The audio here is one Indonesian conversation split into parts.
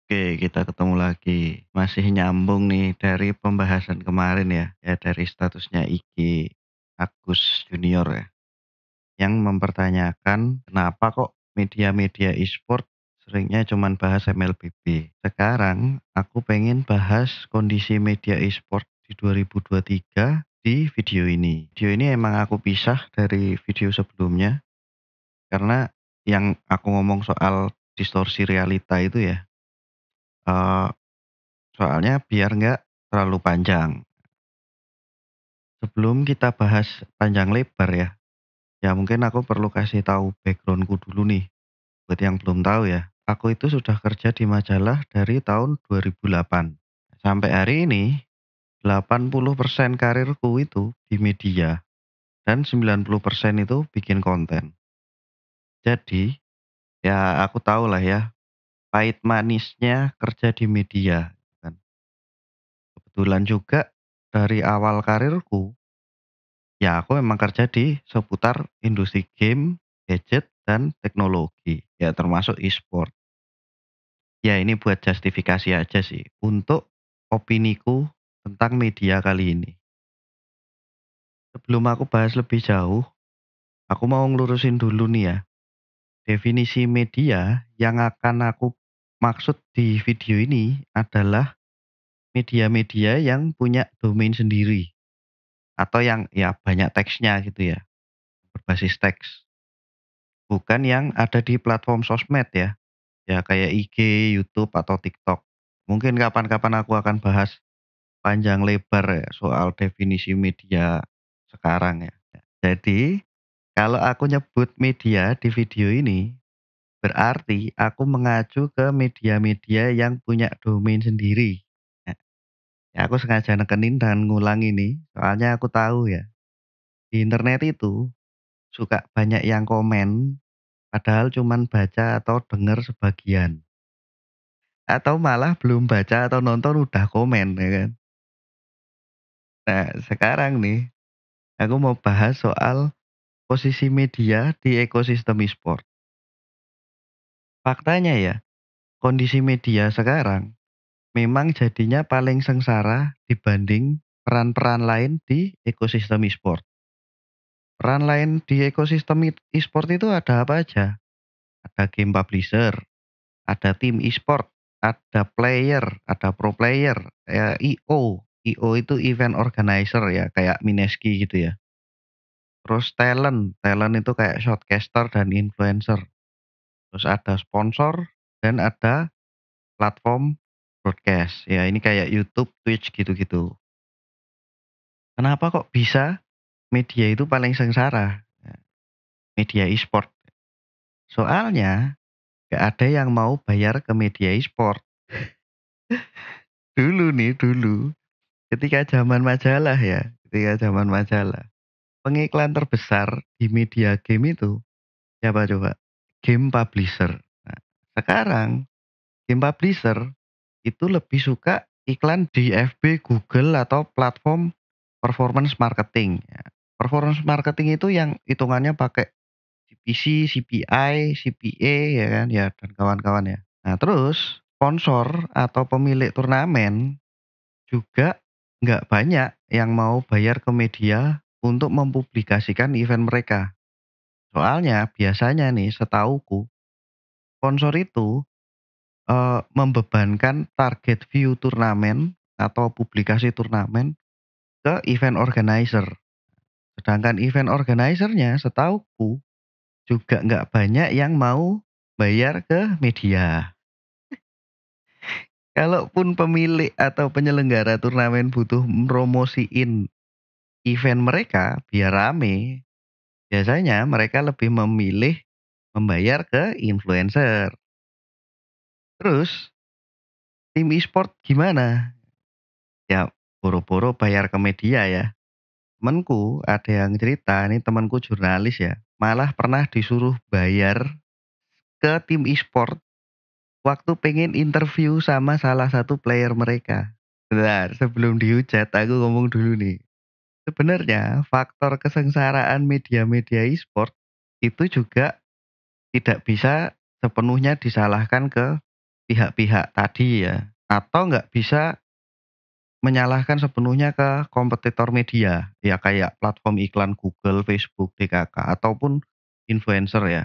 Oke, kita ketemu lagi. Masih nyambung nih dari pembahasan kemarin ya, dari statusnya IG Agus Junior ya, yang mempertanyakan kenapa kok media-media e-sport seringnya cuman bahas MLBB. Sekarang aku pengen bahas kondisi media e-sport di 2023 di video ini. Video ini emang aku pisah dari video sebelumnya karena yang aku ngomong soal distorsi realita itu ya, eee soalnya biar nggak terlalu panjang. Sebelum kita bahas panjang lebar ya, ya mungkin aku perlu kasih tahu backgroundku dulu nih, buat yang belum tahu ya. Aku itu sudah kerja di majalah dari tahun 2008. Sampai hari ini, 80% karirku itu di media dan 90% itu bikin konten. Jadi, ya aku tahu lah ya, pahit manisnya kerja di media kan. Kebetulan juga dari awal karirku ya, aku memang kerja di seputar industri game, gadget, dan teknologi, ya termasuk e-sport. Ya ini buat justifikasi aja sih untuk opiniku tentang media kali ini. Sebelum aku bahas lebih jauh, aku mau ngelurusin dulu nih ya, definisi media yang akan aku maksud di video ini adalah media-media yang punya domain sendiri atau yang ya banyak teksnya gitu ya, berbasis teks. Bukan yang ada di platform sosmed ya. Ya kayak IG, YouTube, atau TikTok. Mungkin kapan-kapan aku akan bahas panjang lebar ya soal definisi media sekarang ya. Jadi, kalau aku nyebut media di video ini, berarti aku mengacu ke media-media yang punya domain sendiri. Ya, ya aku sengaja nekenin dan ngulang ini, soalnya aku tahu ya, di internet itu suka banyak yang komen, padahal cuman baca atau dengar sebagian. Atau malah belum baca atau nonton udah komen ya kan. Nah sekarang nih, aku mau bahas soal posisi media di ekosistem e-sport. Faktanya ya, kondisi media sekarang memang jadinya paling sengsara dibanding peran-peran lain di ekosistem e-sport. Peran lain di ekosistem e-sport itu ada apa aja? Ada game publisher, ada tim e-sport, ada player, ada pro player, ya IO. IO itu event organizer ya, kayak Mineski gitu ya. Terus talent, talent itu kayak shortcaster dan influencer. Terus ada sponsor dan ada platform broadcast. Ya ini kayak YouTube, Twitch gitu-gitu. Kenapa kok bisa media itu paling sengsara? Nah, media e-sport. Soalnya gak ada yang mau bayar ke media e-sport. Dulu nih, dulu. Ketika zaman majalah ya, ketika zaman majalah. Pengiklan terbesar di media game itu siapa coba? Game publisher. Nah, sekarang game publisher itu lebih suka iklan di FB, Google, atau platform performance marketing. Ya. Performance marketing itu yang hitungannya pakai CPC, CPI, CPA ya kan ya dan kawan-kawan ya. Nah terus sponsor atau pemilik turnamen juga nggak banyak yang mau bayar ke media untuk mempublikasikan event mereka. Soalnya biasanya nih setauku sponsor itu membebankan target view turnamen atau publikasi turnamen ke event organizer. Sedangkan event organizer-nya setauku juga nggak banyak yang mau bayar ke media. Kalaupun pemilik atau penyelenggara turnamen butuh promosiin event mereka biar rame, biasanya mereka lebih memilih membayar ke influencer. Terus tim e-sport gimana? Ya boro-boro bayar ke media ya. Temenku ada yang cerita, ini temanku jurnalis ya, malah pernah disuruh bayar ke tim e-sport waktu pengen interview sama salah satu player mereka. Bentar, sebelum dihujat aku ngomong dulu nih. Sebenarnya faktor kesengsaraan media-media e-sport itu juga tidak bisa sepenuhnya disalahkan ke pihak-pihak tadi ya, atau nggak bisa menyalahkan sepenuhnya ke kompetitor media, ya kayak platform iklan Google, Facebook, DKK, ataupun influencer ya.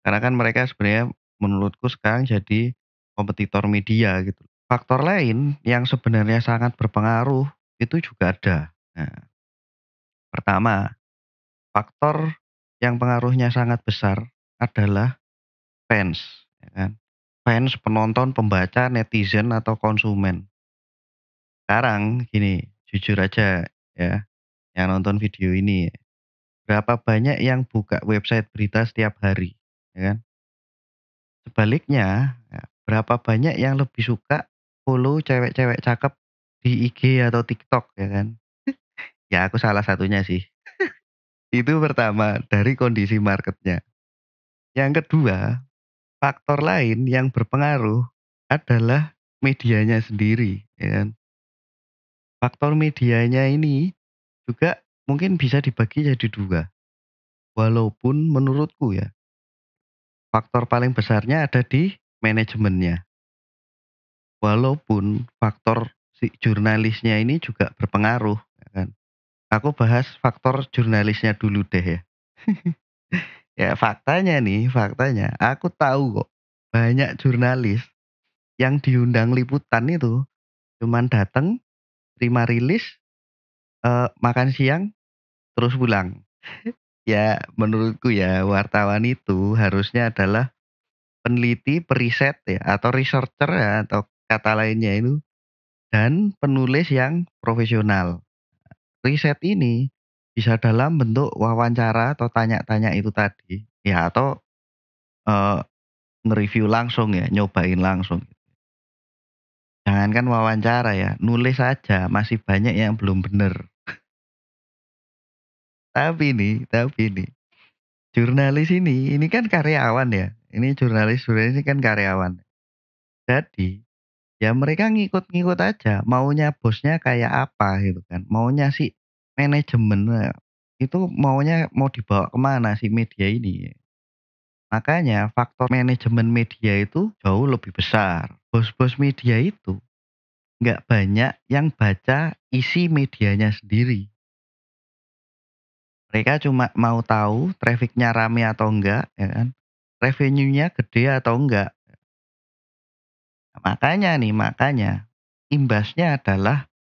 Karena kan mereka sebenarnya menurutku sekarang jadi kompetitor media gitu. Faktor lain yang sebenarnya sangat berpengaruh itu juga ada. Nah, pertama, faktor yang pengaruhnya sangat besar adalah fans, ya kan. Fans, penonton, pembaca, netizen, atau konsumen. Sekarang gini, jujur aja ya, yang nonton video ini, berapa banyak yang buka website berita setiap hari, ya kan? Sebaliknya, ya, berapa banyak yang lebih suka follow cewek-cewek cakep di IG atau TikTok, ya kan? Ya aku salah satunya sih. Itu pertama, dari kondisi marketnya. Yang kedua, faktor lain yang berpengaruh adalah medianya sendiri, ya kan? Faktor medianya ini juga mungkin bisa dibagi jadi 2. Walaupun menurutku ya, faktor paling besarnya ada di manajemennya. Walaupun faktor si jurnalisnya ini juga berpengaruh, ya kan. Aku bahas faktor jurnalisnya dulu deh ya. Ya faktanya nih, faktanya aku tahu kok banyak jurnalis yang diundang liputan itu cuman dateng, terima rilis, makan siang, terus pulang. Ya menurutku ya wartawan itu harusnya adalah peneliti, periset ya atau researcher ya atau kata lainnya itu dan penulis yang profesional. Riset ini bisa dalam bentuk wawancara atau tanya-tanya itu tadi, ya atau, eee, nge-review langsung ya, nyobain langsung. Jangankan wawancara ya, nulis aja masih banyak yang belum bener. Tapi nih, jurnalis ini kan karyawan ya, ini jurnalis-jurnalis ini kan karyawan. Jadi, ya mereka ngikut-ngikut aja, maunya bosnya kayak apa gitu kan, maunya si manajemen, itu maunya mau dibawa kemana si media ini. Makanya faktor manajemen media itu jauh lebih besar. Bos-bos media itu nggak banyak yang baca isi medianya sendiri. Mereka cuma mau tahu trafficnya rame atau enggak, ya kan, revenue-nya gede atau enggak. Makanya imbasnya adalah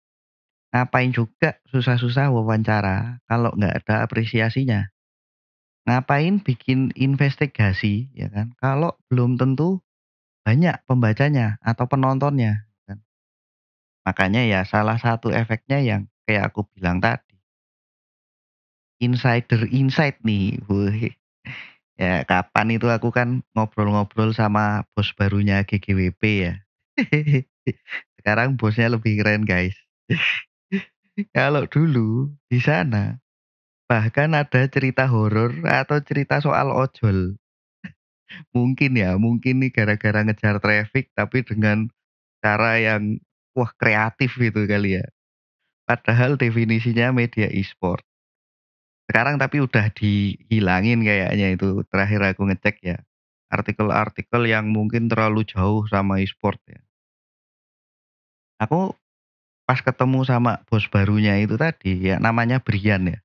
ngapain juga susah-susah wawancara kalau nggak ada apresiasinya. Ngapain bikin investigasi, ya kan, kalau belum tentu banyak pembacanya atau penontonnya, kan. Makanya ya salah satu efeknya yang kayak aku bilang tadi, insider insight nih, wih. Ya kapan itu aku kan ngobrol-ngobrol sama bos barunya GGWP ya. Sekarang bosnya lebih keren guys. Kalau dulu di sana bahkan ada cerita horor atau cerita soal ojol. Mungkin ya, mungkin nih gara-gara ngejar traffic tapi dengan cara yang wah kreatif gitu kali ya. Padahal definisinya media e-sport. Sekarang tapi udah dihilangin kayaknya itu terakhir aku ngecek ya. Artikel-artikel yang mungkin terlalu jauh sama e-sport ya. Aku pas ketemu sama bos barunya itu tadi ya namanya Brian ya.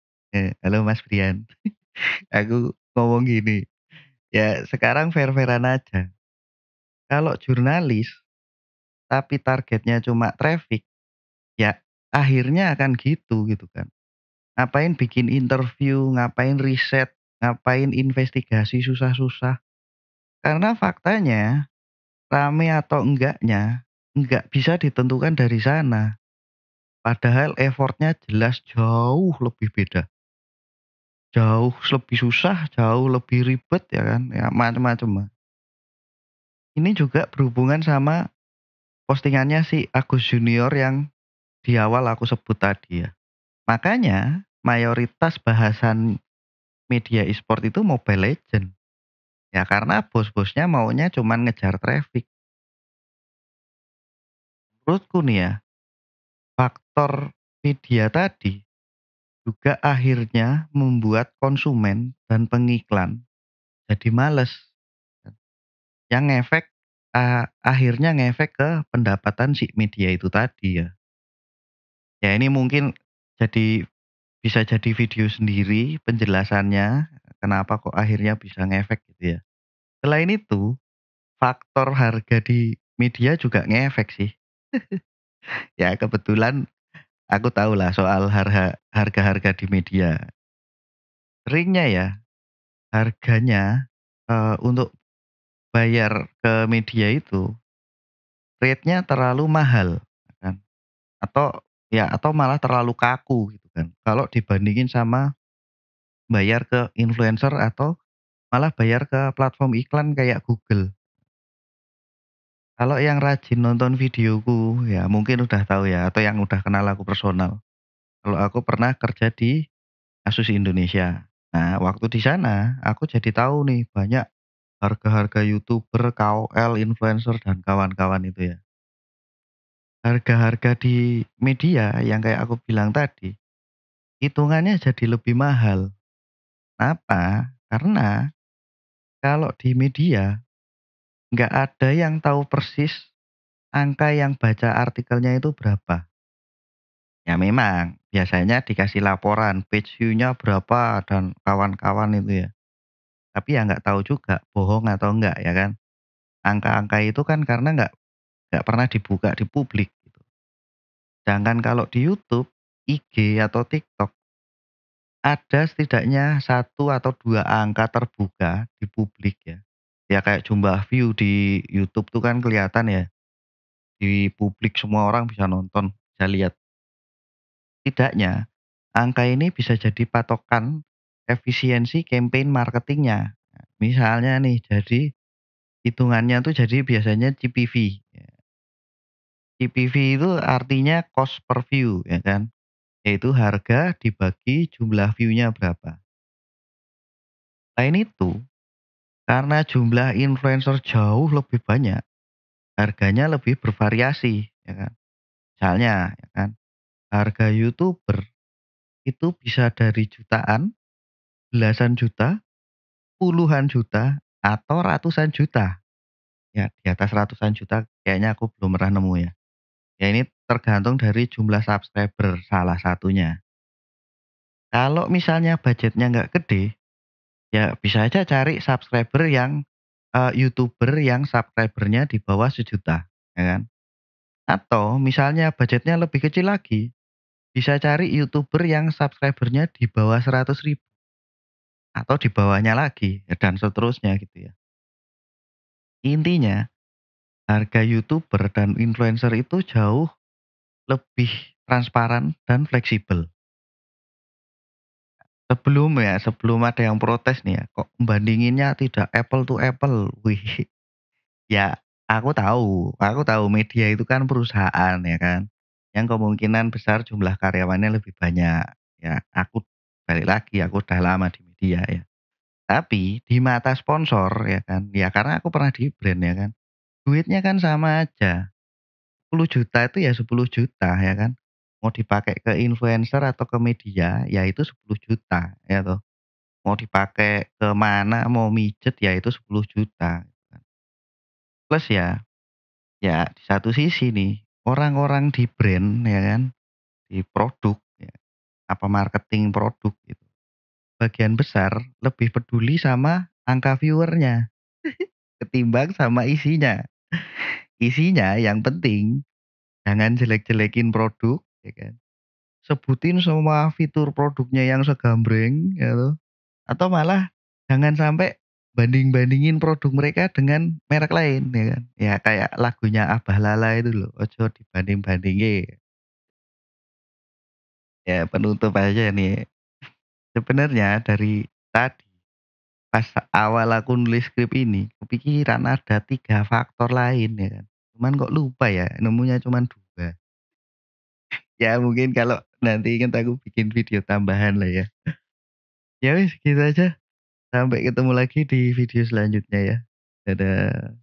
Halo Mas Brian. Aku ngomong gini, ya sekarang fair-fairan aja. Kalau jurnalis tapi targetnya cuma traffic, ya akhirnya akan gitu gitu kan. Ngapain bikin interview, ngapain riset, ngapain investigasi susah-susah. Karena faktanya rame atau enggaknya enggak bisa ditentukan dari sana. Padahal effortnya jelas jauh lebih beda. Jauh lebih susah, jauh lebih ribet ya kan, ya macem-macem lah. Ini juga berhubungan sama postingannya si Agus Junior yang di awal aku sebut tadi ya. Makanya mayoritas bahasan media e-sport itu Mobile Legend. Ya karena bos-bosnya maunya cuman ngejar traffic. Menurutku nih ya, faktor media tadi juga akhirnya membuat konsumen dan pengiklan jadi males. Yang ngefek akhirnya ngefek ke pendapatan si media itu tadi ya. Ya ini mungkin jadi bisa jadi video sendiri penjelasannya, kenapa kok akhirnya bisa ngefek gitu ya. Selain itu, faktor harga di media juga ngefek sih. Ya kebetulan aku tahulah soal harga-harga di media. Seringnya ya harganya, untuk bayar ke media itu rate-nya terlalu mahal ya kan, atau malah terlalu kaku gitu kan, kalau dibandingin sama bayar ke influencer atau malah bayar ke platform iklan kayak Google. Kalau yang rajin nonton videoku ya mungkin udah tahu ya atau yang udah kenal aku personal. Kalau aku pernah kerja di Asus Indonesia. Nah, waktu di sana aku jadi tahu nih banyak harga-harga YouTuber, KOL, influencer dan kawan-kawan itu ya. Harga-harga di media yang kayak aku bilang tadi, hitungannya jadi lebih mahal. Kenapa? Karena kalau di media nggak ada yang tahu persis angka yang baca artikelnya itu berapa. Ya memang, biasanya dikasih laporan page view-nya berapa dan kawan-kawan itu ya. Tapi ya nggak tahu juga bohong atau enggak ya kan. Angka-angka itu kan karena nggak pernah dibuka di publik gitu. Sedangkan kalau di YouTube, IG atau TikTok ada setidaknya satu atau 2 angka terbuka di publik ya. Ya kayak jumlah view di YouTube tuh kan kelihatan ya, di publik semua orang bisa nonton, bisa lihat. Setidaknya angka ini bisa jadi patokan efisiensi campaign marketingnya. Misalnya nih, jadi hitungannya tuh jadi biasanya CPV. CPV itu artinya cost per view ya kan, yaitu harga dibagi jumlah view-nya berapa. Selain itu, karena jumlah influencer jauh lebih banyak, harganya lebih bervariasi ya kan. Misalnya ya kan, harga YouTuber itu bisa dari jutaan, belasan juta, puluhan juta, atau ratusan juta. Ya, di atas ratusan juta kayaknya aku belum pernah nemu ya. Ya ini tergantung dari jumlah subscriber salah satunya. Kalau misalnya budgetnya nggak gede, ya bisa aja cari subscriber yang YouTuber yang subscribernya di bawah 1 juta, ya kan. Atau misalnya budgetnya lebih kecil lagi, bisa cari YouTuber yang subscribernya di bawah 100.000 atau di bawahnya lagi, ya dan seterusnya gitu ya. Intinya, harga YouTuber dan influencer itu jauh lebih transparan dan fleksibel. Sebelum ada yang protes nih ya, kok bandinginnya tidak apple to apple. Wih, ya aku tahu media itu kan perusahaan ya kan, yang kemungkinan besar jumlah karyawannya lebih banyak. Ya aku balik lagi, aku udah lama di media ya. Tapi di mata sponsor ya kan, ya karena aku pernah di brand ya kan, duitnya kan sama aja. 10 juta itu ya 10 juta ya kan. Mau dipakai ke influencer atau ke media, ya itu 10 juta ya toh. Mau dipakai ke mana, mau mijet ya itu 10 juta. Plus ya di satu sisi nih, orang-orang di brand ya kan, di produk ya, apa marketing produk gitu, bagian besar lebih peduli sama angka viewernya ketimbang sama isinya. Isinya yang penting jangan jelek-jelekin produk ya kan. Sebutin semua fitur produknya yang segambreng gitu, atau malah jangan sampai banding-bandingin produk mereka dengan merek lain ya kan. Ya kayak lagunya Abah Lala itu loh, "Ojo dibanding-bandingke." Ya penutup aja nih, sebenarnya dari tadi pas awal aku nulis skrip ini, kepikiran ada 3 faktor lain ya kan. Cuman kok lupa ya, nemunya cuman 2. Ya mungkin kalau nanti inget aku bikin video tambahan lah ya. Ya wis gitu aja, sampai ketemu lagi di video selanjutnya ya. Dadah.